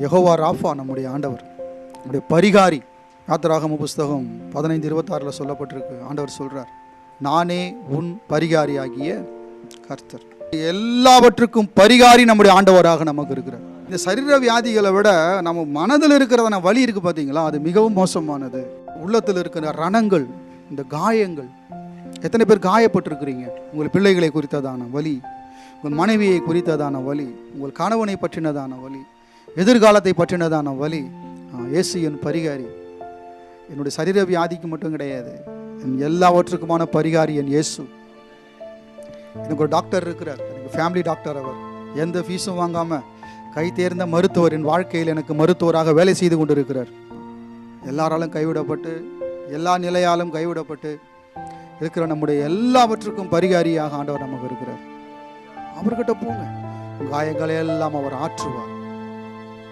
யெகோவா ராஃபா நம்முடைய ஆண்டவர், நம்முடைய பரிகாரி. யாத்திராகம புஸ்தகம் 15:26 சொல்லப்பட்டிருக்கு. ஆண்டவர் சொல்றார், நானே உன் பரிகாரியாகிய கர்த்தர். எல்லாவற்றுக்கும் பரிகாரி நம்முடைய ஆண்டவராக நமக்கு இருக்கிறார். இந்த சரீர வியாதிகளை விட நம்ம மனதில் இருக்கிறதான வலி இருக்கு பார்த்தீங்களா, அது மிகவும் மோசமானது. உள்ளத்தில் இருக்கிற ரணங்கள், இந்த காயங்கள். எத்தனை பேர் காயப்பட்டிருக்கிறீங்க? உங்கள் பிள்ளைகளை குறித்ததான வலி, உங்கள் மனைவியை குறித்ததான வலி, உங்கள் கணவனை பற்றினதான வலி, எதிர்காலத்தை பற்றினதான வலி. இயேசு என் பரிகாரி. என்னுடைய சரீர வியாதிக்கு மட்டும் கிடையாது, என் எல்லாவற்றுக்குமான பரிகாரி என் இயேசு. எனக்கு ஒரு டாக்டர் இருக்கிறார், எனக்கு ஃபேமிலி டாக்டர். அவர் எந்த ஃபீஸும் வாங்காமல் கை தேர்ந்த மருத்துவர். என் வாழ்க்கையில் எனக்கு மருத்துவராக வேலை செய்து கொண்டு இருக்கிறார். எல்லாராலும் கைவிடப்பட்டு, எல்லா நிலையாலும் கைவிடப்பட்டு இருக்கிற நம்முடைய எல்லாவற்றுக்கும் பரிகாரியாக ஆண்டவர் நமக்கு இருக்கிறார். அவர்கிட்ட போங்க, காயங்களை எல்லாம் அவர் ஆற்றுவார்.